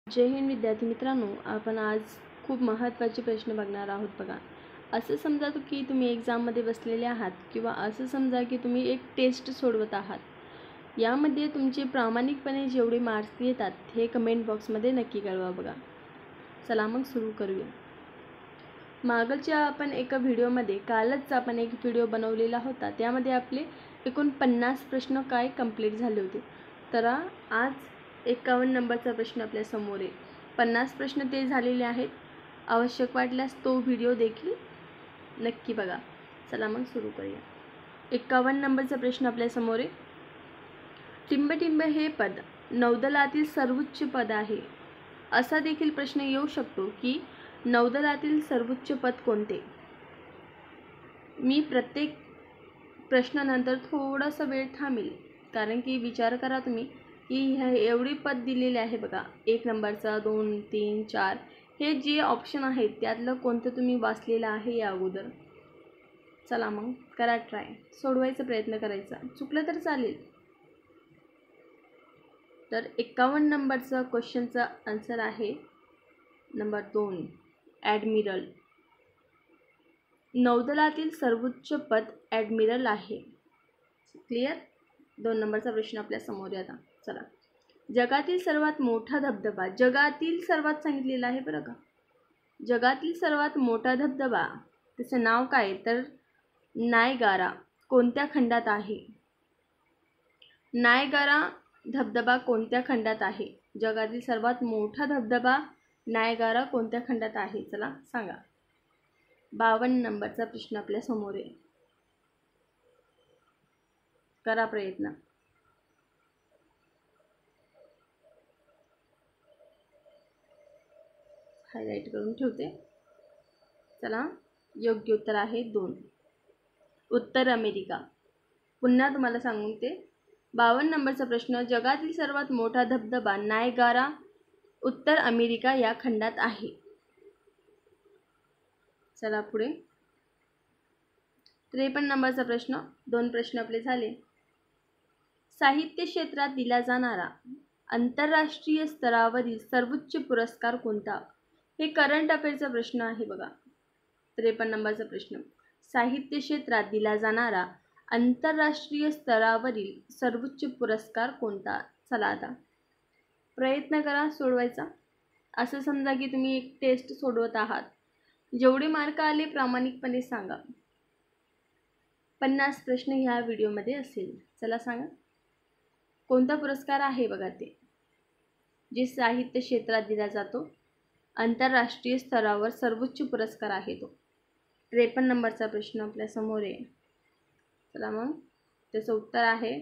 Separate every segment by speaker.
Speaker 1: जय हिंद विद्यार्थी मित्रांनो, आपण आज खूप महत्त्वाचे प्रश्न बघणार आहोत. बघा, असं समजा की तुम्ही एक्झाममध्ये बसलेले आहात किंवा असं समजा की तुम्ही एक टेस्ट सोडवत आहात. यामध्ये तुमचे प्रामाणिकपणे जेवढे मार्क्स येतात हे कमेंट बॉक्समध्ये नक्की कळवा. बघा, चला मग सुरू करूया. मागच्या आपण एका व्हिडिओमध्ये कालच आपण एक व्हिडिओ बनवलेला होता, त्यामध्ये आपले एकूण 50 प्रश्न काय कंप्लीट झाले होते. तर आज 51 नंबरचा प्रश्न आपल्या समोर आहे. 50 प्रश्न ते झालेले आहेत. आवश्यक वाटल्यास तो व्हिडिओ देखील नक्की बघा. चला मग सुरू करूया. 51 नंबरचा प्रश्न आपल्या समोर आहे. टिंबटिंब हे पद नौदलातील सर्वोच्च पद आहे. असा देखील प्रश्न येऊ शकतो की नौदलातील सर्वोच्च पद कोणते. मी प्रत्येक प्रश्नानंतर थोडासा वेळ थांबेल, कारण की विचार करा तुम्ही की एवढी पद दिलेले आहे. बघा, 1 नंबरचा, 2, 3, 4 हे जे ऑप्शन आहेत त्यातलं कोणतं तुम्ही वाचलेलं आहे या अगोदर. चला मग करा ट्राय, सोडवायचा प्रयत्न करायचा, चुकलं तर चालेल. तर 51 नंबरचा क्वेश्चनचा आन्सर आहे नंबर 2, ॲडमिरल. नौदलातील सर्वोच्च पद ॲडमिरल आहे. क्लिअर. 2 नंबरचा प्रश्न आपल्या समोर आहे. आता चला, जगातील सर्वात मोठा धबधबा, जगातील सर्वात सांगितलेला आहे बरं का, जगातील सर्वात मोठा धबधबा त्याचं नाव काय, तर नायगारा कोणत्या खंडात आहे. नायगारा धबधबा कोणत्या खंडात आहे. जगातील सर्वात मोठा धबधबा नायगारा कोणत्या खंडात आहे, चला सांगा. 52 नंबरचा प्रश्न आपल्या समोर आहे. करा प्रयत्न. हायलाइट करून ठेवते. चला, योग्य उत्तर आहे 2, उत्तर अमेरिका. पुन्हा तुम्हाला सांगते. 52 नंबरचा प्रश्न, जगातील सर्वात मोठा धबधबा नायगारा उत्तर अमेरिका या खंडात आहे. चला पुढे. 53 नंबरचा प्रश्न. 2 प्रश्न आपले झाले. साहित्य क्षेत्रात दिला जाणारा आंतरराष्ट्रीय स्तरावरील सर्वोच्च पुरस्कार कोणता. हे करंट अफेअरचा प्रश्न आहे. बघा, 53 नंबरचा प्रश्न, साहित्य क्षेत्रात दिला जाणारा आंतरराष्ट्रीय स्तरावरील सर्वोच्च पुरस्कार कोणता. चला आता प्रयत्न करा सोडवायचा. असं समजा की तुम्ही एक टेस्ट सोडवत आहात. जेवढे मार्क आले प्रामाणिकपणे सांगा. 50 प्रश्न ह्या व्हिडिओमध्ये असेल. चला सांगा कोणता पुरस्कार आहे. बघा, ते जे साहित्य क्षेत्रात दिला जातो, आंतरराष्ट्रीय स्तरावर सर्वोच्च पुरस्कार आहे तो. 53 नंबरचा प्रश्न आपल्या समोर आहे. चला मग त्याचं उत्तर आहे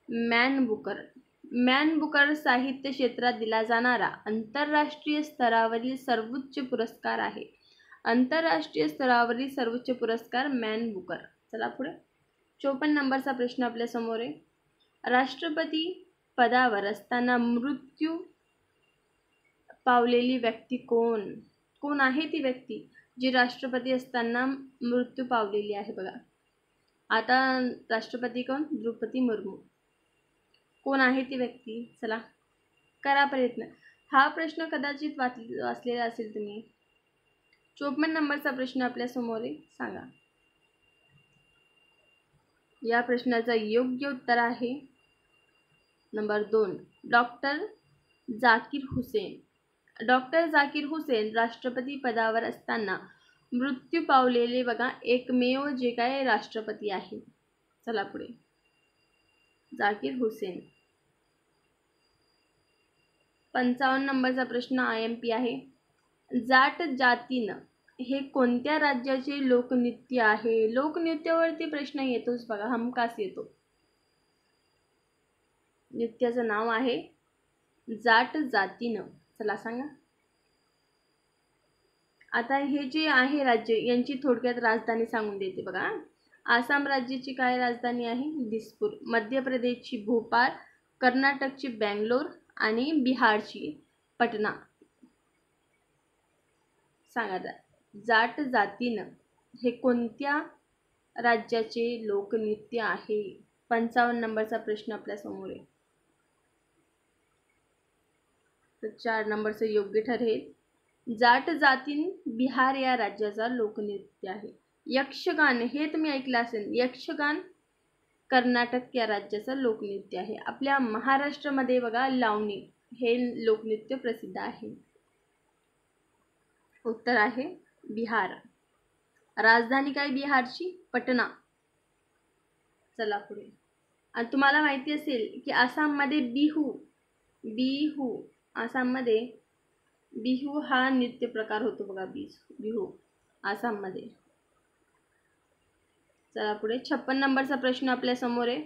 Speaker 1: मॅन बुकर. मॅन बुकर साहित्य क्षेत्रात दिला जाणारा आंतरराष्ट्रीय स्तरावरील सर्वोच्च पुरस्कार आहे. आंतरराष्ट्रीय स्तरावरील सर्वोच्च पुरस्कार मॅन बुकर. चला पुढे. 54 नंबरचा प्रश्न आपल्या समोर आहे. राष्ट्रपती पदावर असताना मृत्यू पावलेली व्यक्ती कोण. कोण आहे ती व्यक्ती जी राष्ट्रपती असताना मृत्यू पावलेली आहे. बघा, आता राष्ट्रपती कोण, द्रौपदी मुर्मू. कोण आहे ती व्यक्ती, चला करा प्रयत्न. हा प्रश्न कदाचित वाचलेला असेल तुम्ही. 54 नंबरचा प्रश्न आपल्या समोर आहे. सांगा. या प्रश्नाचं योग्य उत्तर आहे number 2, doctor Zakir Hussain. Doctor Zakir Hussain राष्ट्रपती पदावर असताना मृत्यू पावलेले बघा एकमेव जे काय राष्ट्रपती आहे. चला पुढे. जाकीर हुसेन. 55 नंबरचा प्रश्न IMP आहे. जाट जातीनं हे कोणत्या राज्याचे लोकनृत्य आहे. लोकनृत्यावरती प्रश्न येतोच बघा, हमखास येतो. नृत्याचं नाव आहे जाट जातीनं. चला सांगा. आता हे जे आहे राज्य, यांची थोडक्यात राजधानी सांगून देते. बघा, आसाम राज्याची काय राजधानी आहे, दिसपूर. मध्य प्रदेशची भोपाळ, कर्नाटकची बँगलोर आणि बिहारची पटना. सांगा. जाट जातीनं हे कोणत्या राज्याचे लोकनृत्य आहे. 55 नंबरचा प्रश्न आपल्या समोर आहे. तर 4 नंबरचं योग्य ठरेल। जाट जातीन बिहार या राज्याचा लोकनृत्य आहे। यक्षगान हे तुम्ही ऐकलं असेल, यक्षगान कर्नाटक या राज्याचं लोकनृत्य आहे। आपल्या महाराष्ट्रामध्ये बघा लावणी हे लोकनृत्य प्रसिद्ध आहे। उत्तर आहे बिहार। राजधानी काय बिहारची? पटना। चला पुढे। आणि तुम्हाला माहिती असेल की आसाममध्ये बिहू आसाममध्ये बिहू हा नृत्य प्रकार होतो बघा, बिहू आसाममध्ये। चला पुढे। 56 नंबरचा प्रश्न आपल्या समोर आहे।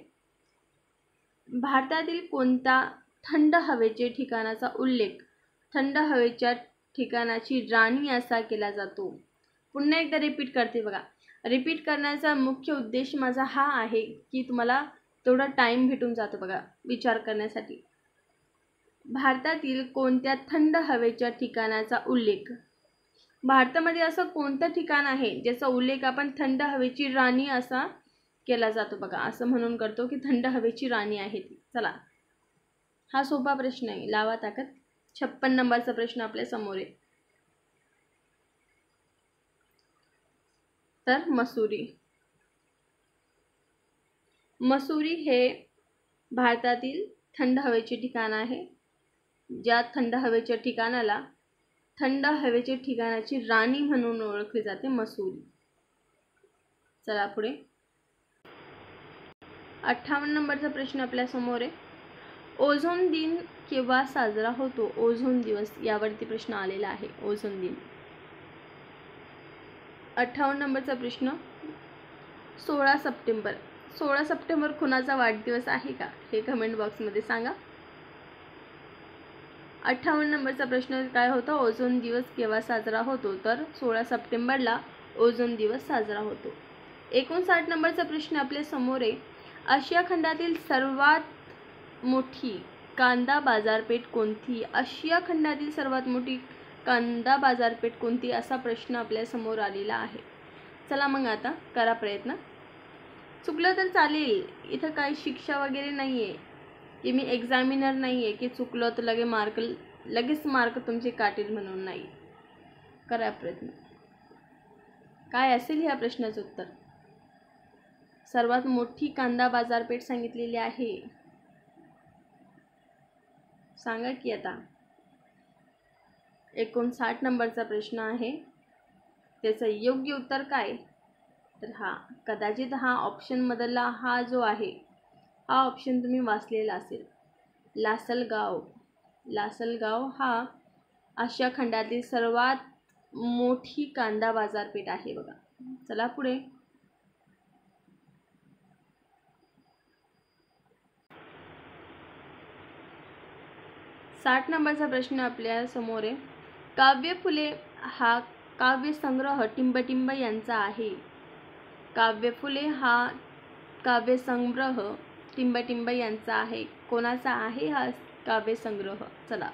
Speaker 1: भारतातील कोणत्या थंड हवेच्या ठिकाणाचा उल्लेख थंड हवेच्या ठिकाणाची राणी असा केला जातो? पुन्हा एकदा रिपीट करते बघा। रिपीट करण्याचा मुख्य उद्देश माझा हा आहे की तुम्हाला थोडा टाइम भेटून जातो बघा विचार करण्यासाठी। भारतातील कोणत्या थंड हवेच्या ठिकाणाचा उल्लेख, भारतामध्ये असं कोणतं ठिकाण आहे ज्याचा उल्लेख आपण थंड हवेची राणी असा केला जातो बघा, असं म्हणून करतो की थंड हवेची राणी आहे ती। चला, हा सोपा प्रश्न आहे, लावा ताकद। 56 नंबरचा प्रश्न आपल्या समोर आहे। तर मसुरी हे भारतातील थंड हवेचे ठिकाण आहे। ज्या थंड हवेच्या ठिकाणाला थंड हवेच्या ठिकाणाची राणी म्हणून ओळखले जाते, मसुरी। चला पुढे। 58 नंबरचा प्रश्न आपल्या समोर आहे। ओझोन दिन केव्हा साजरा होतो? ओझोन दिवस यावरती प्रश्न आलेला आहे, ओझोन दिन। 58 नंबरचा प्रश्न 16 सप्टेंबर 16 सप्टेंबर कुणाचा वाढदिवस आहे का? हे कमेंट बॉक्समध्ये सांगा। 58 नंबरचा प्रश्न काय होता? ओझोन दिवस केव्हा साजरा होतो? तर 16 सप्टेंबरला ओझोन दिवस साजरा होतो। 59 नंबरचा प्रश्न आपल्या समोर आहे। आशिया खंडातील सर्वात मोठी कांदा बाजारपेठ कोणती? आशिया खंडातील सर्वात मोठी कांदा बाजारपेठ कोणती असा प्रश्न आपल्या समोर आलेला आहे। चला मग आता करा प्रयत्न। चुकलं तर चालेल, इथं काही शिक्षा वगैरे नाही आहे की मी एक्झामिनर नाही आहे की चुकलं तर लगेच मार्क तुमचे काटेल म्हणून नाही। करा प्रयत्न। काय असेल ह्या प्रश्नाचं उत्तर? सर्वात मोठी कांदा बाजारपेठ सांगितलेली आहे, सांगा की आता। 59 नंबरचा प्रश्न आहे, त्याचं योग्य उत्तर काय? तर कदाचित हा ऑप्शन मधला हा जो आहे हा ऑप्शन तुम्ही वाचलेला असेल। लासलगाव हा आशिया खंडातील सर्वात मोठी कांदा बाजारपेठ आहे बघा। चला पुढे। साठ नंबरचा प्रश्न आपल्या समोर आहे। काव्य फुले हा काव्यसंग्रह टिंबटिंब यांचा आहे। काव्य फुले हा काव्यसंग्रह टिंबटिंब यांचा आहे। कोणाचा आहे हा काव्यसंग्रह? चला,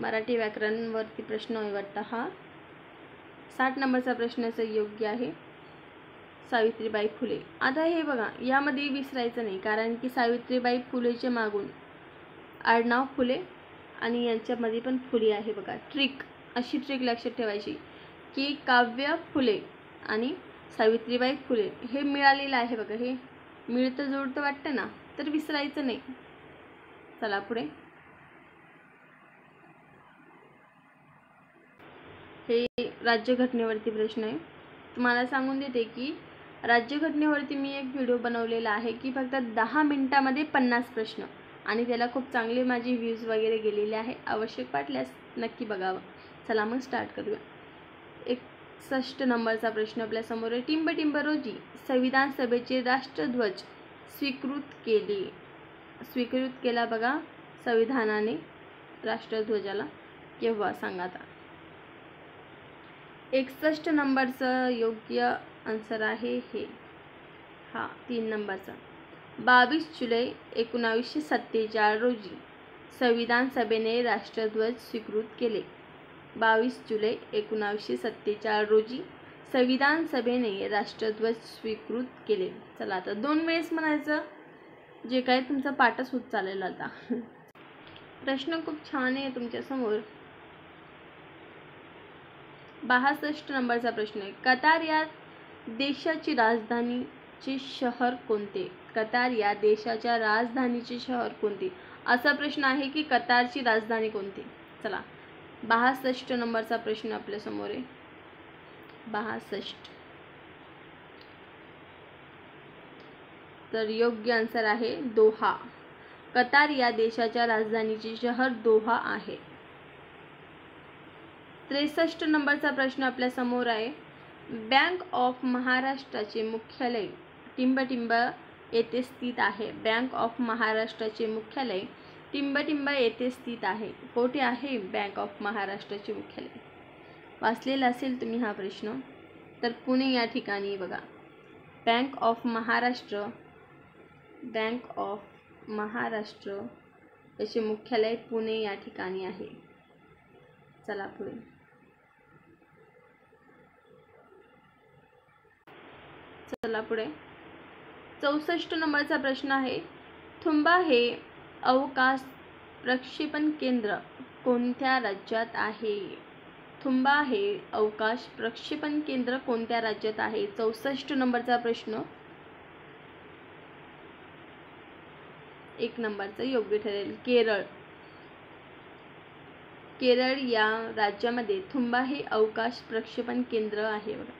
Speaker 1: मराठी व्याकरणवरती प्रश्न आहे वाटतं हा। 60 नंबरचा प्रश्नाचं योग्य आहे सावित्रीबाई फुले। आता हे बघा, यामध्ये विसरायचं नाही कारण की सावित्रीबाई फुलेच्या मागून आडनाव फुले आणि यांच्यामध्ये पण फुले आहे बघा। अशी ट्रिक लक्षात ठेवायची की काव्य फुले आणि सावित्रीबाई फुले हे मिळालेलं आहे बघा, हे मिळतं जुळतं वाटतं ना, तर विसरायचं नाही। चला पुढे। हे राज्यघटनेवरती प्रश्न आहे। तुम्हाला सांगून देते की राज्यघटनेवरती मी एक व्हिडिओ बनवलेला आहे की फक्त 10 मिनिटांमध्ये 50 प्रश्न, आणि त्याला खूप चांगले माझे व्ह्यूज वगैरे गेलेले आहे। आवश्यक वाटल्यास नक्की बघावं। चला मग स्टार्ट करूया। 61 नंबरचा प्रश्न आपल्या समोर आहे। टिंबटिंब रोजी संविधान सभेचे राष्ट्रध्वज स्वीकृत केला बघा संविधानाने राष्ट्रध्वजाला केव्हा? सांगा आता। 61 नंबरचं योग्य आन्सर आहे हे 3 नंबरचा। 22 जुलै 1947 रोजी संविधान सभेने राष्ट्रध्वज स्वीकृत केले। 22 जुलै 1947 रोजी संविधान सभेने राष्ट्रध्वज स्वीकृत केले। चला आता 2 वेळेस म्हणायचं, जे काय तुमचा पाठच होत चालेल आता। प्रश्न खूप छान आहे तुमच्यासमोर. 62 नंबरचा प्रश्न आहे. कतार या देशाची राजधानीचे शहर कोणते? कतार या देशाच्या राजधानीचे शहर कोणते? असा प्रश्न आहे की कतारची राजधानी कोणती? चला, 62 नंबरचा प्रश्न आपल्या समोर आहे. 62. तर योग्य आन्सर आहे दोहा. कतार या देशाच्या राजधानीचे शहर दोहा आहे. 63 नंबरचा प्रश्न आपल्या समोर आहे. बँक ऑफ महाराष्ट्राचे मुख्यालय टिंबटिंब येथे स्थित आहे. बँक ऑफ महाराष्ट्राचे मुख्यालय टिंबटिंब येथे स्थित आहे. कोठे आहे बँक ऑफ महाराष्ट्राचे मुख्यालय? वाचलेला असेल तुम्ही हा प्रश्न. तर पुणे या ठिकाणी बघा. बँक ऑफ महाराष्ट्र याचे मुख्यालय पुणे या ठिकाणी आहे. चला पुढे. चला पुढे. 64 नंबरचा प्रश्न आहे. थुंबा हे अवकाश प्रक्षेपण केंद्र कोणत्या राज्यात आहे? थुंबा हे अवकाश प्रक्षेपण केंद्र कोणत्या राज्यात आहे? 64 नंबरचा प्रश्न. 1 नंबरचं योग्य ठरेल. केरळ. केरळ या राज्यामध्ये थुंबा हे अवकाश प्रक्षेपण केंद्र आहे बघा.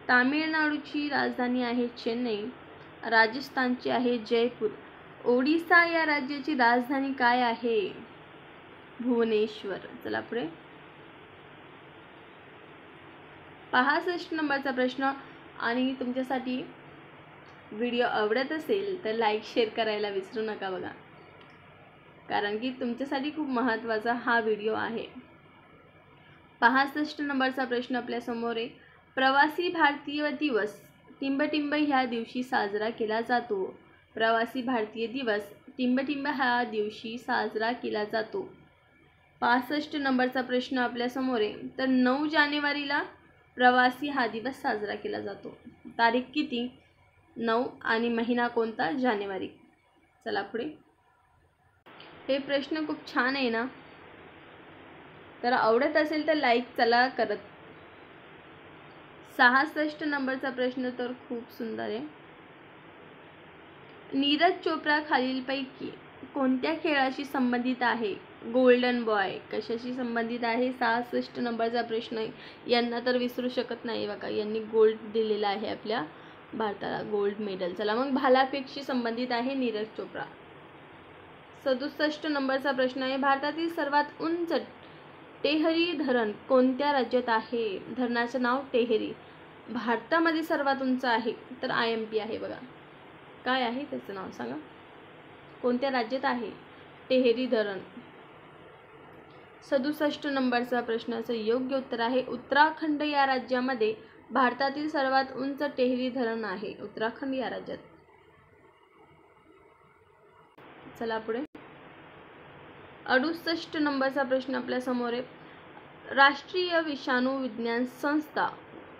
Speaker 1: तामिळनाडूची राजधानी आहे चेन्नई. राजस्थानची आहे जयपूर. ओडिसा या राज्याची राजधानी काय आहे? भुवनेश्वर. चला पुढे. 65 नंबरचा प्रश्न. आणि तुमच्यासाठी व्हिडिओ आवडत असेल तर लाईक शेअर करायला विसरू नका बघा, कारण की तुमच्यासाठी खूप महत्त्वाचा हा व्हिडिओ आहे. 65 नंबरचा प्रश्न आपल्या समोर आहे. प्रवासी भारतीय दिवस टिंबटिंब ह्या दिवशी साजरा केला जातो. प्रवासी भारतीय दिवस टिंबटिंब ह्या दिवशी साजरा केला जातो. 65 नंबरचा प्रश्न आपल्या समोर आहे. तर 9 जानेवारीला प्रवासी हा दिवस साजरा केला जातो. तारीख किती? 9 आणि महिना कोणता? जानेवारी. चला पुढे. हे प्रश्न खूप छान आहे ना, तर आवडत असेल तर लाईक चला करत. 66 नंबरचा प्रश्न तर खूप सुंदर आहे. नीरज चोप्रा खालीलपैकी कोणत्या खेळाशी संबंधित आहे? गोल्डन बॉय कशाशी संबंधित आहे? 66 नंबरचा प्रश्न आहे. यांना तर विसरू शकत नाही बघा, यांनी गोल्ड दिलेला आहे आपल्या भारताला, गोल्ड मेडल. चला मग, भालाफेकशी संबंधित आहे नीरज चोप्रा. 67 नंबरचा प्रश्न आहे. भारतातील सर्वात उंच टेहरी धरण कोणत्या राज्यात आहे? धरणाचं नाव टेहरी. भारतामध्ये सर्वात उंच आहे तर IMP आहे बघा. काय आहे त्याचं नाव सांगा? कोणत्या राज्यात आहे टेहरी धरण? 67 नंबरचा प्रश्नाचं योग्य उत्तर आहे उत्तराखंड या राज्यामध्ये भारतातील सर्वात उंच टेहरी धरण आहे. उत्तराखंड या राज्यात. चला पुढे. 68 नंबरचा प्रश्न आपल्या समोर आहे. राष्ट्रीय विषाणू विज्ञान संस्था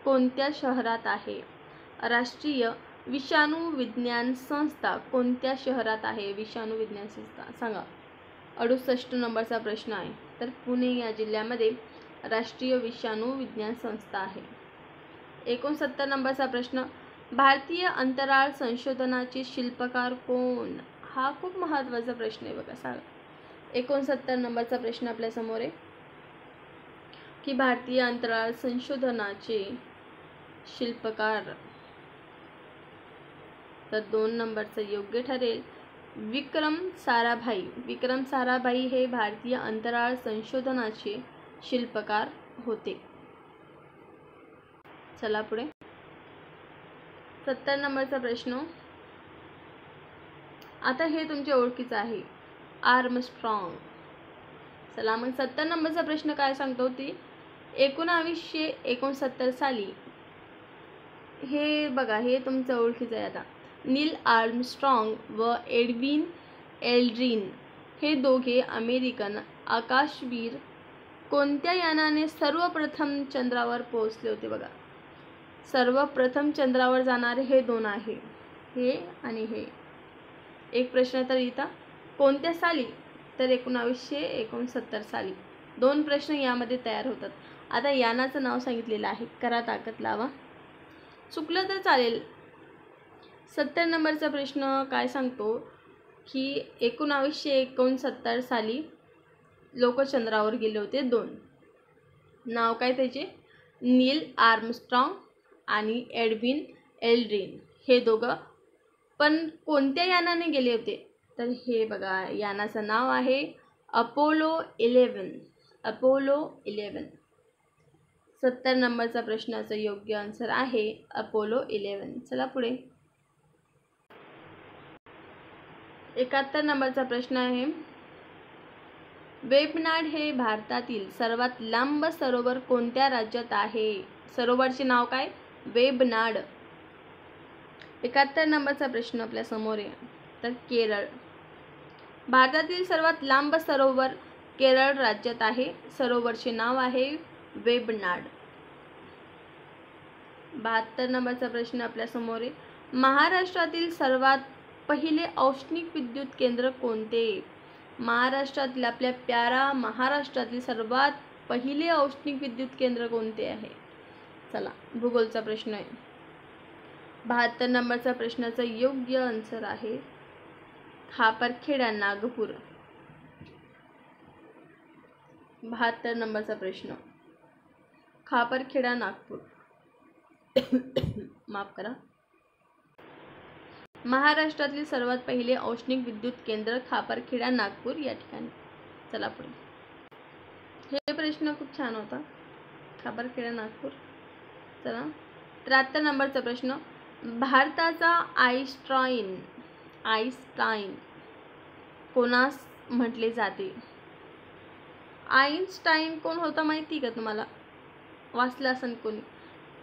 Speaker 1: कोणत्या शहरात आहे? राष्ट्रीय विषाणू विज्ञान संस्था कोणत्या शहरात आहे? विषाणू विज्ञान संस्था सांगा. 68 नंबरचा प्रश्न आहे. तर पुणे या जिल्ह्यामध्ये राष्ट्रीय विषाणू विज्ञान संस्था आहे. 69 नंबरचा प्रश्न. भारतीय अंतराळ संशोधनाचे शिल्पकार कोण? हा खूप महत्त्वाचा प्रश्न आहे बघा, सांगा. 69 नंबरचा प्रश्न आपल्या समोर आहे की भारतीय अंतराळ संशोधनाचे शिल्पकार. तर 2 नंबरचं योग्य ठरेल. विक्रम साराभाई. विक्रम साराभाई हे भारतीय अंतराळ संशोधनाचे शिल्पकार होते. चला पुढे. 70 नंबरचा प्रश्न. आता हे तुमच्या ओळखीचं आहे, आर्मस्ट्रॉंग. चला मग 70 नंबरचा प्रश्न काय सांगतो ती 1969 साली हे बघा, हे तुमचं ओळखीचं आहे आता. नील आर्मस्ट्रॉंग व एडविन एल्ड्रिन हे दोघे अमेरिकन आकाशवीर कोणत्या यानाने सर्वप्रथम चंद्रावर पोहोचले होते? बघा, सर्वप्रथम चंद्रावर जाणारे हे 2 आहे, हे आणि हे. एक प्रश्न तर इथं कोणत्या साली तर 1969 साली. 2 प्रश्न यामध्ये तयार होतात. आता यानाचं नाव सांगितलेलं आहे, करा ताकद लावा. चुकलं तर चालेल. 70 नंबरचा प्रश्न काय सांगतो की 1969 साली लोक चंद्रावर गेले होते 2. नाव काय त्याचे? नील आर्मस्ट्रॉंग आणि एडविन एल्ड्रिन, हे दोघं. पण कोणत्या यानाने गेले होते? तर हे बघा, यानाचं नाव आहे अपोलो 11. अपोलो 11. 70 नंबरचा प्रश्नाचं योग्य आन्सर आहे अपोलो 11. चला पुढे. 71 नंबरचा प्रश्न आहे, वेबनाड हे भारतातील सर्वात लांब सरोवर कोणत्या राज्यात आहे? सरोवरचे नाव काय? वेबनाड. 71 नंबरचा प्रश्न आपल्या समोर आहे, तर केरळ. भारतातील सर्वात लांब सरोवर केरळ राज्यात आहे. सरोवरचे नाव आहे वेबनाड. 72 नंबरचा प्रश्न आपल्या समोर आहे, महाराष्ट्रातील सर्वात पहिले औष्णिक विद्युत केंद्र कोणते? महाराष्ट्रातील, आपल्या प्यारा महाराष्ट्रातील सर्वात पहिले औष्णिक विद्युत केंद्र कोणते आहे? चला, भूगोलचा प्रश्न आहे. 72 नंबरचा प्रश्नाचा योग्य आन्सर आहे खापरखेडा, नागपूर. 72 नंबरचा प्रश्न, खापरखेडा, नागपूर. माफ करा. महाराष्ट्रातील सर्वात पहिले औष्णिक विद्युत केंद्र खापरखेडा, नागपूर या ठिकाणी. चला पुढे. हे प्रश्न खूप छान होता, खापरखेडा, नागपूर. चला, 73 नंबरचा प्रश्न, भारताचा आईन्स्टाईन कोणास म्हटले जाते? आईन्स्टाईन कोण होता माहिती का तुम्हाला? वाचलं असेल कोणी,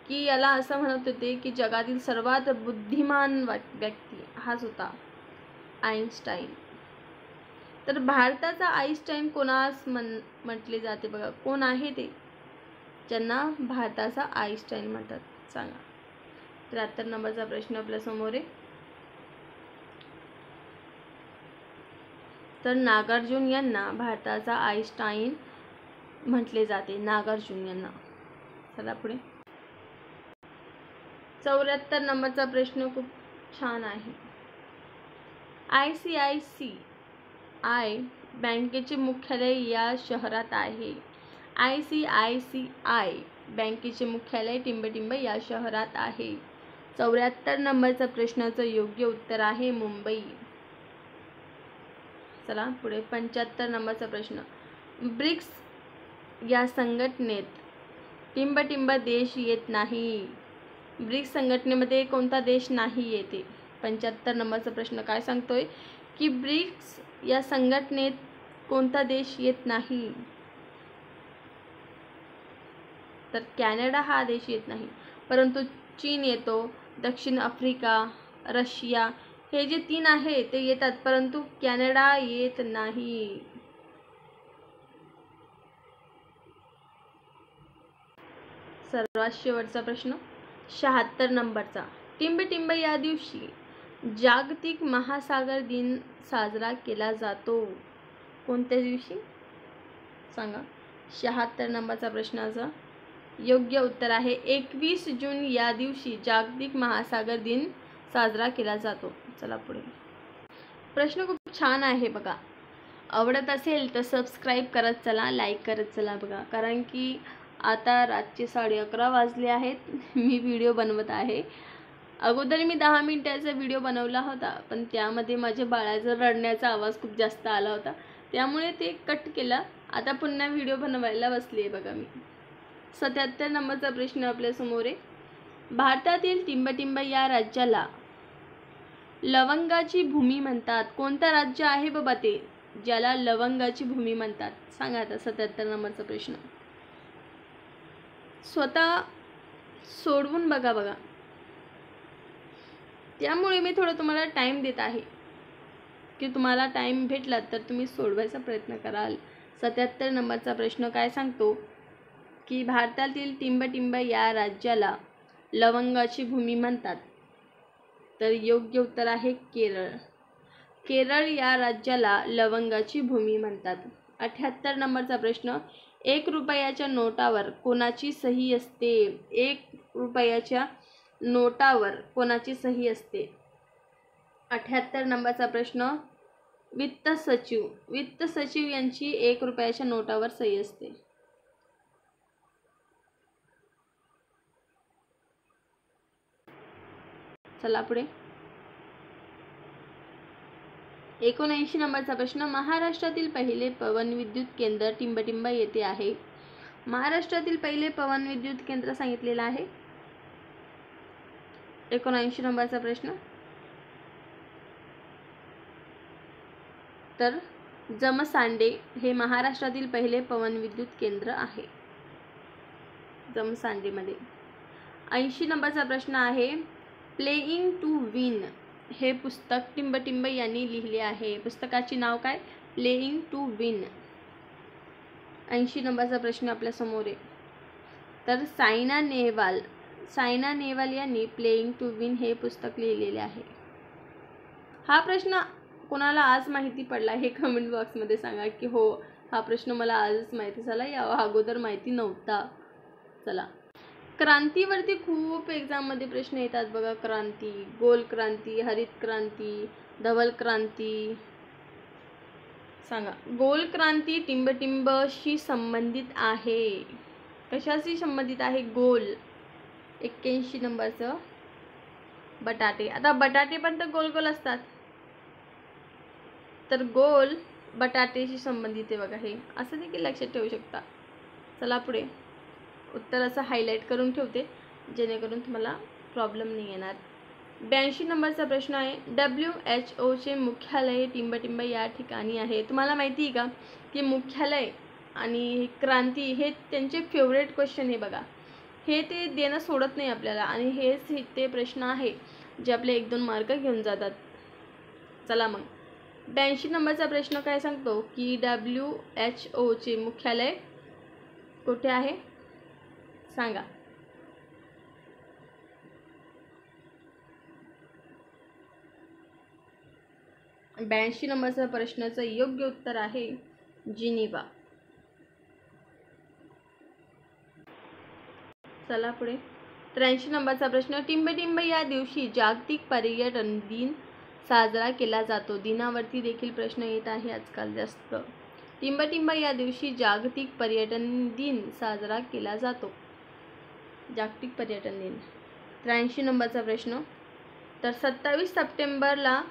Speaker 1: की याला असं म्हणत होते की जगातील सर्वात बुद्धिमान व्यक्ती हाच होता, आईन्स्टाईन. तर भारताचा आईन्स्टाईन कोणास म्हटले जाते? बघा, कोण आहे ते ज्यांना भारताचा आईन्स्टाईन म्हणतात? सांगा. 73 नंबरचा प्रश्न आपल्या समोर आहे, तर नागार्जुन यांना भारताचा आईन्स्टाईन म्हटले जाते, नागार्जुन यांना. चला पुढे. 74 नंबरचा प्रश्न खूप छान आहे, ICICI बँकेचे मुख्यालय या शहरात आहे. ICICI बँकेचे मुख्यालय टिंबटिंब या शहरात आहे. 74 नंबरचा प्रश्नाचं योग्य उत्तर आहे मुंबई. चला पुढे. 75 नंबरचा प्रश्न, ब्रिक्स या संघटनेत टिंबटिंब देश येत नाही. ब्रिक्स संघटनेमध्ये कोणता देश नाही येते? 75 नंबरचा प्रश्न काय सांगतोय की ब्रिक्स या संघटनेत कोणता देश येत नाही? तर कॅनडा हा देश येत नाही, परंतु चीन येतो, दक्षिण आफ्रिका, रशिया, हे जे 3 आहे ते येतात, परंतु कॅनडा येत नाही. सर्वात शेवटचा प्रश्न, 76 नंबरचा, टिंबटिंब या दिवशी जागतिक महासागर दिन साजरा केला जातो. कोणत्या दिवशी? सांगा. 76 नंबरचा प्रश्नाचं योग्य उत्तर आहे 21 जून या दिवशी जागतिक महासागर दिन साजरा केला जातो. चला पुढे. प्रश्न खूप छान आहे बघा. आवडत असेल तर सबस्क्राईब करत चला, लाईक करत चला बघा, कारण की आता रातचे 11:30 वाजले आहेत. मी व्हिडिओ बनवत आहे. अगोदर मी 10 मिनिटाचा व्हिडिओ बनवला होता, पण त्यामध्ये माझ्या बाळाचा रडण्याचा आवाज खूप जास्त आला होता, त्यामुळे ते कट केला. आता पुन्हा व्हिडिओ बनवायला बसली आहे बघा मी. 77 नंबरचा प्रश्न आपल्या समोर आहे, भारतातील टिंबटिंब या राज्याला लवंगाची भूमी म्हणतात. कोणतं राज्य आहे बाबा ते ज्याला लवंगाची भूमी म्हणतात? सांगा आता. 77 नंबरचा प्रश्न स्वतः सोडवून बघा. त्यामुळे मी थोडं तुम्हाला टाइम देत आहे की तुम्हाला टाइम भेटला तर तुम्ही सोडवायचा प्रयत्न कराल. 77 नंबरचा प्रश्न काय सांगतो की भारतातील टिंबटिंब या राज्याला लवंगाची भूमी म्हणतात. तर योग्य उत्तर आहे केरळ. केरळ या राज्याला लवंगाची भूमी म्हणतात. 78 नंबरचा प्रश्न, 1 रुपयाच्या नोटावर कोणाची सही असते? 1 रुपयाच्या नोटावर कोणाची सही असते? 78 नंबरचा प्रश्न, वित्त सचिव यांची 1 रुपयाच्या नोटावर सही असते. चला पुढे. 79 नंबरचा प्रश्न, महाराष्ट्रातील पहिले पवनविद्युत केंद्र टिंबटिंब येथे आहे. महाराष्ट्रातील पहिले पवनविद्युत केंद्र सांगितलेलं आहे. 79 नंबरचा प्रश्न, तर जमसांडे हे महाराष्ट्रातील पहिले पवनविद्युत केंद्र आहे. जमसांडेमध्ये. 80 नंबरचा प्रश्न आहे, प्लेइंग टू विन हे पुस्तक टिंबटिंब यांनी लिहिले आहे. पुस्तकाचे नाव काय? Playing to win. 80 नंबरचा प्रश्न आपल्या समोर आहे. तर सायना नेहवाल यांनी प्लेइंग टू विन हे पुस्तक लिहिलेले आहे. हा प्रश्न कोणाला आज माहिती पडला हे कमेंट बॉक्समध्ये सांगा की हो हा प्रश्न मला आजच माहिती झाला, या अगोदर माहिती नव्हता. चला, क्रांतीवरती खूप एक्झाममध्ये प्रश्न येतात बघा. क्रांती, गोल क्रांती, हरित क्रांती, धवल क्रांती. सांगा, गोल क्रांती टिंबटिंबशी संबंधित आहे. कशाशी संबंधित आहे? गोल. 81 नंबरचं, बटाटे. आता बटाटे पण तर गोल गोल असतात, तर गोल बटाटेशी संबंधित आहे बघा. हे असं देखील लक्षात ठेवू शकता. चला पुढे. उत्तर असं हायलाईट करून ठेवते जेणेकरून तुम्हाला प्रॉब्लेम नाही येणार. 82 नंबरचा प्रश्न आहे, WHO मुख्यालय टिंबटिंब या ठिकाणी आहे. तुम्हाला माहिती आहे का की मुख्यालय आणि क्रांती हे त्यांचे फेवरेट क्वेश्चन आहे बघा. हे ते देणं सोडत नाही आपल्याला आणि हेच ते प्रश्न आहे जे आपले 1-2 मार्क घेऊन जातात. चला मग, 82 नंबरचा प्रश्न काय सांगतो की WHO मुख्यालय कुठे आहे? सांगा. 82 नंबरचा प्रश्नाचं योग्य उत्तर आहे जिनिव्हा. चला पुढे. 83 नंबरचा प्रश्न, टिंबटिंब या दिवशी जागतिक पर्यटन दिन साजरा केला जातो. दिनावरती देखील प्रश्न येत आहे आजकाल जास्त. टिंबटिंब या दिवशी जागतिक पर्यटन दिन साजरा केला जातो. जागतिक पर्यटन दिन. 83 नंबरचा प्रश्न, तर 27 सप्टेंबरला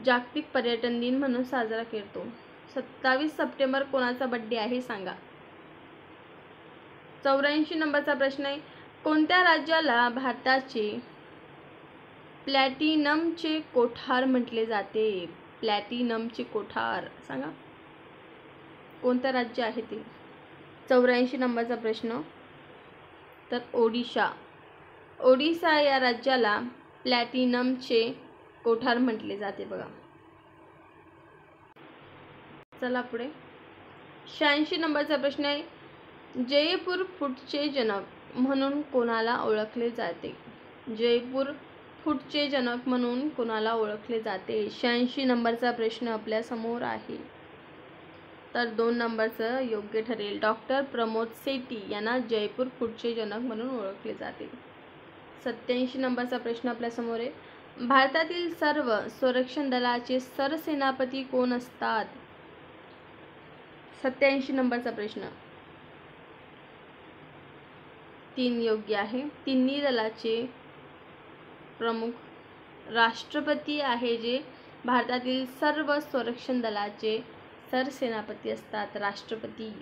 Speaker 1: जागतिक पर्यटन दिन म्हणून साजरा करतो. 27 सप्टेंबर कोणाचा बड्डे आहे सांगा. 84 नंबरचा प्रश्न आहे, कोणत्या राज्याला भारताचे प्लॅटिनमचे कोठार म्हटले जाते? प्लॅटिनमचे कोठार सांगा. कोणतं राज्य आहे ते? 84 नंबरचा प्रश्न, तर ओडिशा या राज्याला प्लॅटिनमचे कोठार म्हटले जाते बघा. चला पुढे. 86 नंबरचा प्रश्न आहे, जयपूर फूटचे जनक म्हणून कोणाला ओळखले जाते? जयपूर फूटचे जनक म्हणून कोणाला ओळखले जाते? 86 नंबरचा प्रश्न आपल्या समोर आहे. तर 2 नंबरचं योग्य ठरेल. डॉक्टर प्रमोद सेठी यांना जयपूर फूटचे जनक म्हणून ओळखले जाते. 87 नंबरचा प्रश्न आपल्या समोर आहे, भारतातील सर्व संरक्षण दलाचे सरसेनापती कोण असतात? 87 नंबरचा प्रश्न. 3 योग्य आहे. तिन्ही दलाचे प्रमुख राष्ट्रपती आहे, जे भारतातील सर्व संरक्षण दलाचे सरसेनापती असतात, राष्ट्रपती.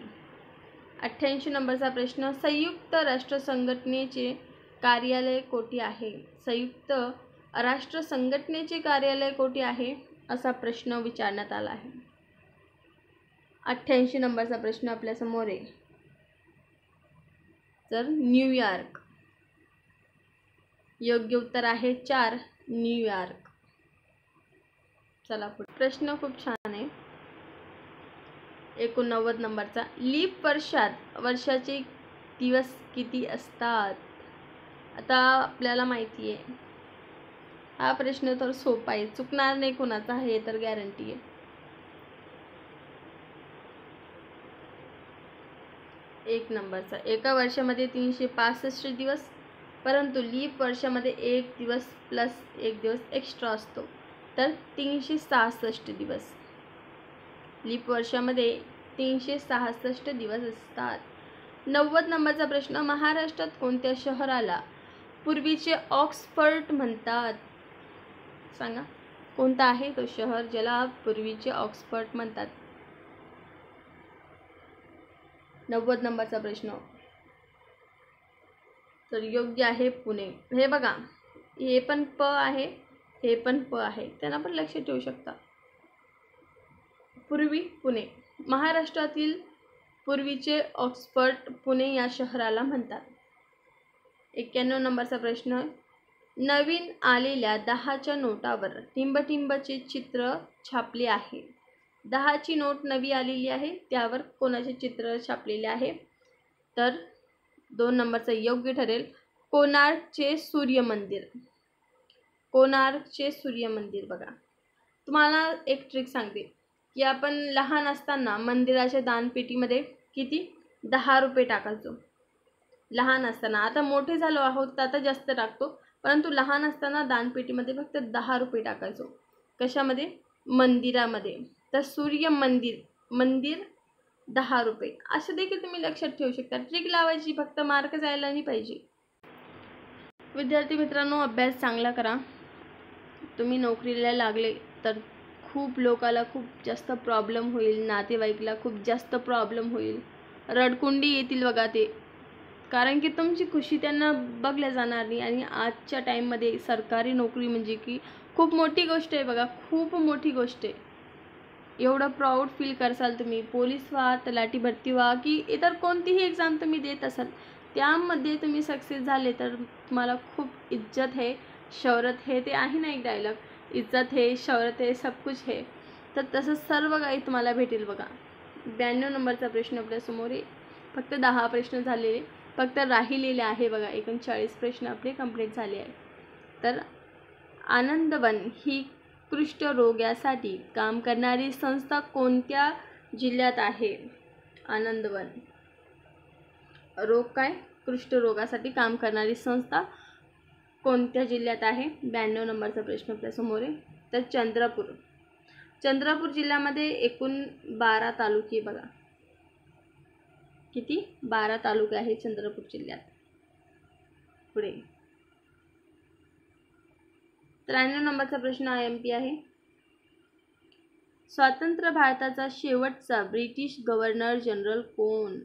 Speaker 1: 88 नंबरचा प्रश्न, संयुक्त राष्ट्र संघटनेचे कार्यालय कोठे आहे? संयुक्त राष्ट्र संघटनेचे कार्यालय कोठे आहे असा प्रश्न विचारण्यात आला आहे. 88 नंबरचा प्रश्न आपल्या समोर आहे, तर न्यूयॉर्क. योग्य उत्तर आहे 4 न्यूयॉर्क. चला पुढे. प्रश्न खूप छान आहे. 89 नंबरचा, लीप वर्षाचे दिवस किती असतात? आता आपल्याला माहिती आहे हा प्रश्न तर सोपा आहे, चुकणार नाही कोणाचा, हे तर गॅरंटी आहे. एक नंबरचा, एका वर्षामध्ये 365 दिवस, परंतु लीप वर्षामध्ये एक दिवस प्लस एक दिवस एक्स्ट्रा असतो, तर 366 दिवस. लीप वर्षामध्ये 366 दिवस असतात. 90 नंबरचा प्रश्न, महाराष्ट्रात कोणत्या शहराला पूर्वीचे ऑक्सफर्ड म्हणतात? सांगा, कोणता आहे तो शहर ज्याला पूर्वीचे ऑक्सफर्ड म्हणतात? 90 नंबरचा प्रश्न, तर योग्य आहे पुणे. हे बघा, हे पण प आहे, हे पण प आहे, त्यांना पण लक्ष ठेवू शकता. पूर्वी पुणे, महाराष्ट्रातील पूर्वीचे ऑक्सफर्ड पुणे या शहराला म्हणतात. 91 नंबरचा प्रश्न, नवीन आलेल्या 10च्या नोटावर टिंबटिंबचे चित्र छापले आहे. 10ची नोट नवी आलेली आहे, त्यावर कोणाचे चित्र छापलेले आहे? तर 2 नंबरचं योग्य ठरेल, कोणार्कचे सूर्यमंदिर. कोणार्कचे सूर्यमंदिर. बघा, तुम्हाला एक ट्रिक सांगते की आपण लहान असताना मंदिराच्या दानपेटीमध्ये किती 10 रुपये टाकायचो लहान असताना. आता मोठे झालो आहोत तर आता जास्त टाकतो, परंतु लहान असताना दानपेटीमध्ये फक्त 10 रुपये टाकायचो. कशामध्ये? मंदिरामध्ये. तर सूर्य मंदिर 10 रुपये, असं देखील तुम्ही लक्षात ठेवू शकता. ट्रिक लावायची, फक्त मार्क जायला नाही पाहिजे. विद्यार्थी मित्रांनो, अभ्यास चांगला करा. तुम्ही नोकरीला लागले तर खूप लोकाला खूप जास्त प्रॉब्लेम होईल, नातेवाईकला खूप जास्त प्रॉब्लेम होईल, रडकुंडी येतील बघा ते, कारण की तुमची खुशी त्यांना बघल्या जाणार नाही. आणि आजच्या टाईममध्ये सरकारी नोकरी म्हणजे की खूप मोठी गोष्ट आहे बघा, खूप मोठी गोष्ट आहे. एवढं प्राऊड फील करसाल तुम्ही. पोलीस व्हा, तलाठी भरती व्हा, की इतर कोणतीही एक्झाम तुम्ही देत असाल, त्यामध्ये तुम्ही सक्सेस झाले तर तुम्हाला खूप इज्जत है, शौहरत है, ते आहे ना एक डायलॉग, इज्जत है, शौहरत है, सब कुछ है. तर तसं सर्व काही तुम्हाला भेटेल बघा. 92 नंबरचा प्रश्न आपल्यासमोर आहे. फक्त 10 प्रश्न झालेले, फक्त राहिलेले आहे बघा. 39 प्रश्न आपले कंप्लीट झाले आहे. तर आनंदवन ही कुष्ठरोग यासाठी काम करणारी संस्था कोणत्या जिल्ह्यात आहे? आनंदवन रोग काय? कुष्ठरोगासाठी काम करणारी संस्था कोणत्या जिल्ह्यात आहे? 92 नंबरचा प्रश्न आपल्यासमोर आहे. तर चंद्रपूर जिल्ह्यामध्ये एकूण 12 तालुके बघा. किती? 12 तालुके आहे चंद्रपूर जिल्ह्यात. पुढे 93 नंबरचा प्रश्न IMP आहे. स्वतंत्र भारताचा शेवटचा ब्रिटिश गव्हर्नर जनरल कोण?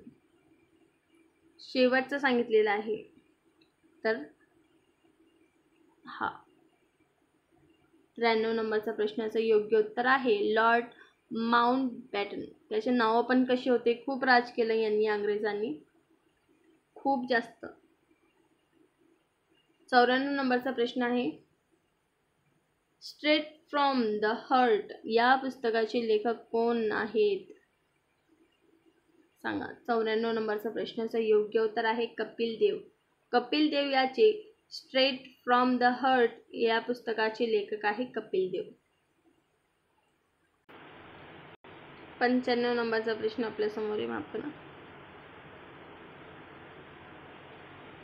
Speaker 1: शेवटचा सांगितलेला आहे. तर हा 93 नंबरचा प्रश्नाचं योग्य उत्तर आहे लॉर्ड माउंटबॅटन. त्याचे नाव पण कसे होते, खूप राज केलं यांनी, इंग्रजांनी खूप जास्त. 94 नंबरचा प्रश्न आहे. स्ट्रेट फ्रॉम द हार्ट या पुस्तकाचे लेखक कोण आहेत? सांगा. 94 नंबरचा प्रश्नाचं योग्य उत्तर आहे कपिल देव. कपिल देव याचे स्ट्रेट फ्रॉम द हार्ट या पुस्तकाचे लेखक आहे कपिल देव. 95 नंबरचा प्रश्न आपल्या समोर आहे. माफ करा.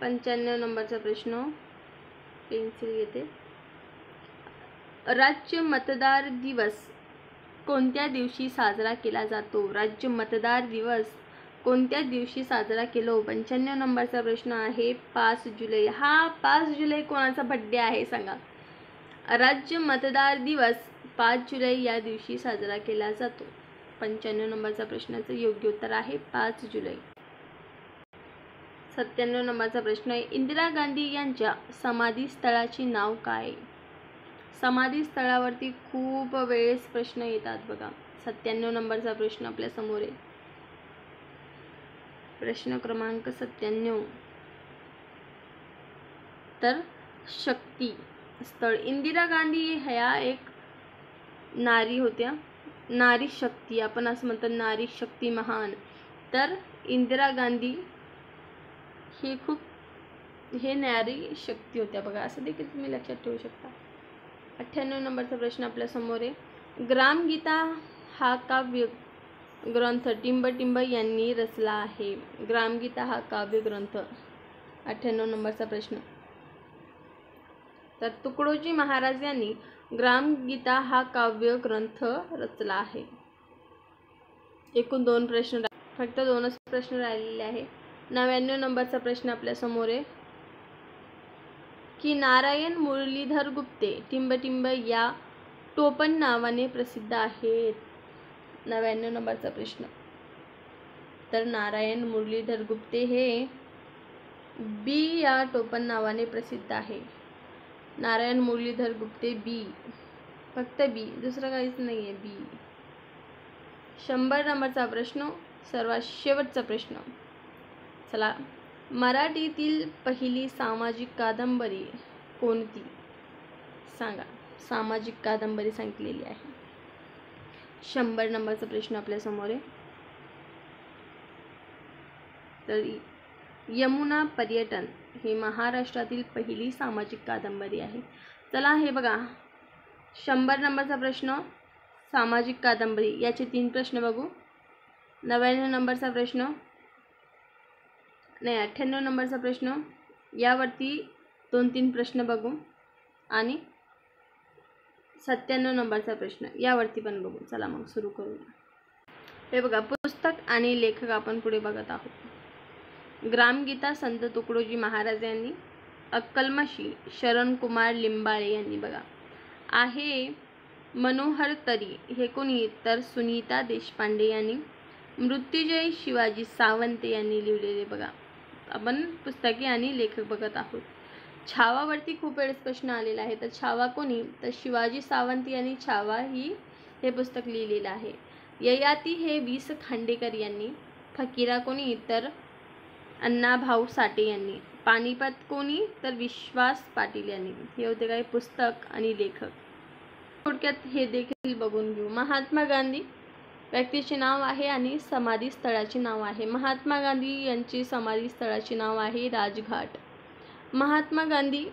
Speaker 1: 95 नंबरचा प्रश्न, पेन्सिल घेते. राज्य मतदार दिवस कोणत्या दिवशी साजरा केला जातो? राज्य मतदार दिवस कोणत्या दिवशी साजरा केलो? 95 नंबरचा प्रश्न आहे 5 जुलै. हा 5 जुलै कोणाचा बड्डे आहे सांगा. राज्य मतदार दिवस 5 जुलै या दिवशी साजरा केला जातो. 95 नंबरचा प्रश्नाचं योग्य उत्तर आहे 5 जुलै. 97 नंबरचा प्रश्न आहे. इंदिरा गांधी यांच्या समाधी स्थळाचे नाव काय? समाधी स्थळावरती खूप वेळेस प्रश्न येतात बघा. 97 नंबरचा प्रश्न आपल्या समोर आहे. प्रश्न क्रमांक 97. तर शक्ती स्थळ. इंदिरा गांधी ह्या एक नारी होत्या, नारी शक्ती आपण असं म्हणतो, नारी शक्ती महान. तर इंदिरा गांधी ही खूप नारी शक्ती होत्या बघा, असं देखील तुम्ही लक्षात ठेवू शकता. 98 नंबरचा प्रश्न आपल्या समोर आहे. ग्रामगीता हा काव्य ग्रंथ टिंबटिंब यांनी रचला आहे. ग्रामगीता हा काव्य ग्रंथ 98 नंबरचा प्रश्न. तर तुकडोजी महाराज यांनी ग्रामगीता हा काव्य ग्रंथ रचला आहे. एकूण 2 प्रश्न, फक्त 2च प्रश्न राहिलेले आहे. 99 नंबरचा प्रश्न आपल्या समोर आहे की नारायण मुरलीधर गुप्ते टिंबटिंब या टोपण नावाने प्रसिद्ध आहेत. 99 नंबरचा प्रश्न. तर नारायण मुरलीधर गुप्ते हे बी या टोपण नावाने प्रसिद्ध आहे. नारायण मुरलीधर गुप्ते बी, फक्त बी, दुसरं काहीच नाही आहे, बी. 100 नंबरचा प्रश्न, सर्वात शेवटचा प्रश्न. चला, मराठीतील पहिली सामाजिक कादंबरी कोणती सांगा. सामाजिक कादंबरी सांगितलेली आहे. 100 नंबरचा प्रश्न आपल्या समोर आहे. तर यमुना पर्यटन हे महाराष्ट्रातील पहिली सामाजिक कादंबरी आहे. चला हे बघा, 100 नंबरचा प्रश्न सामाजिक कादंबरी, याचे 3 प्रश्न बघू. 99 नंबरचा प्रश्न नाही, 98 नंबरचा प्रश्न, यावरती 2-3 प्रश्न बघू. आणि 97 नंबरचा प्रश्न, यावरती पण बघू. चला मग सुरू करूया. हे बघा, पुस्तक आणि लेखक आपण पुढे बघत आहोत. ग्रामगीता संत तुकडोजी महाराज यांनी, अक्कलमशी शरणकुमार लिंबाळे यांनी बघा. आहे मनोहर तरी हे कोणी, तर सुनीता देशपांडे यांनी. मृत्युंजय शिवाजी सावंत यांनी लिहिलेले बघा. आपण पुस्तके आणि लेखक बघत आहोत. छावावरती खूप वेळेस प्रश्न आलेला आहे. तर छावा कोणी, तर शिवाजी सावंत यांनी छावा हे पुस्तक लिहिलेलं आहे. ययाती हे वि.स. खांडेकर यांनी. फकीरा कोणी, तर अण्णाभाऊ साठे यांनी. पानिपत कोणी, तर विश्वास पाटील यांनी. हे होते काही पुस्तक आणि लेखक. थोडक्यात हे देखील बघून घेऊ. महात्मा गांधी व्यक्तीचे नाव आहे आणि समाधी स्थळाचे नाव आहे. महात्मा गांधी यांची समाधी स्थळाचे नाव आहे राजघाट. महात्मा गांधी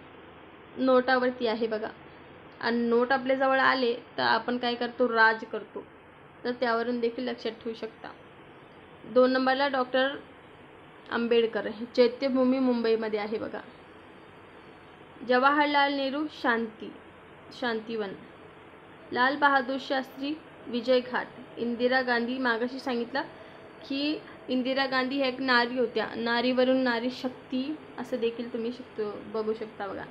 Speaker 1: नोटावरती आहे बघा. आणि नोट आपल्याजवळ आले तर आपण काय करतो, राज करतो. तर त्यावरून देखील लक्षात ठेवू शकता. 2 नंबरला डॉक्टर आंबेडकर, चैत्यभूमी मुंबईमध्ये आहे बघा. जवाहरलाल नेहरू शांतिवन. लाल बहादूर शास्त्री विजय घाट. इंदिरा गांधी, मागाशी सांगितलं की इंदिरा गांधी ह्या एक नारी होत्या. नारीवरून नारी शक्ती असं देखील तुम्ही बघू शकता बघा.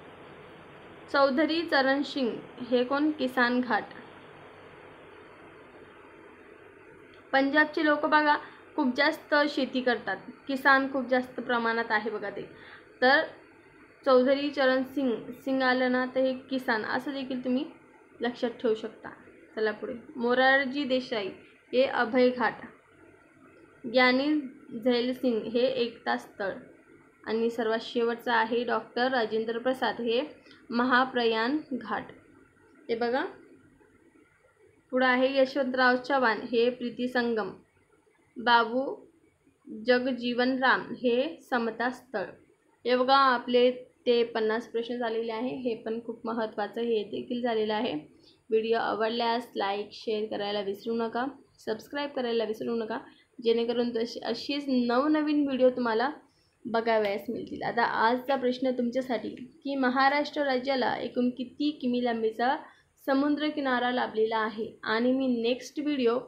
Speaker 1: चौधरी चरण सिंग हे कोण, किसान घाट. पंजाबचे लोक बघा खूप जास्त शेती करतात. किसान खूप जास्त प्रमाणात आहे बघा ते. तर चौधरी चरण सिंग आलं ना तर हे किसान असं देखील तुम्ही लक्षात ठेवू शकता. चला पुढे. मोरारजी देसाई हे अभय घाट. ज्ञानी झैल सिंग हे एकता स्थळ. आणि सर्वात शेवटचा आहे डॉक्टर राजेंद्र प्रसाद हे महाप्रयाण घाट. हे बघा. पुढे आहे यशवंतराव चव्हाण हे प्रीती संगम. बाबू जगजीवन राम हे समता स्थळ. हे बघा, आपले ते 50 प्रश्न झालेले आहे. हे पण खूप महत्त्वाचं हे देखील झालेलं आहे. व्हिडिओ आवडल्यास लाईक शेअर करायला विसरू नका, सबस्क्राईब करायला विसरू नका, जेणेकरून अशीच नवनवीन व्हिडिओ तुम्हाला बघावयास मिळतील. आता आजचा प्रश्न तुमच्यासाठी की महाराष्ट्र राज्याला एकूण किती किमी लांबीचा समुद्रकिनारा लाभलेला आहे आणि मी नेक्स्ट व्हिडिओ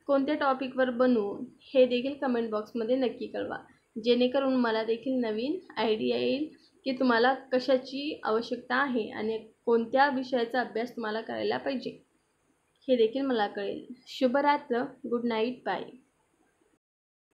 Speaker 1: कोणत्या टॉपिकवर बनवू हे देखील कमेंट बॉक्समध्ये नक्की कळवा, जेणेकरून मला देखील नवीन आयडिया येईल की तुम्हाला कशाची आवश्यकता आहे आणि कोणत्या विषयाचा अभ्यास तुम्हाला करायला पाहिजे हे देखील मला कळेल. शुभरात्र. Good night. बाय.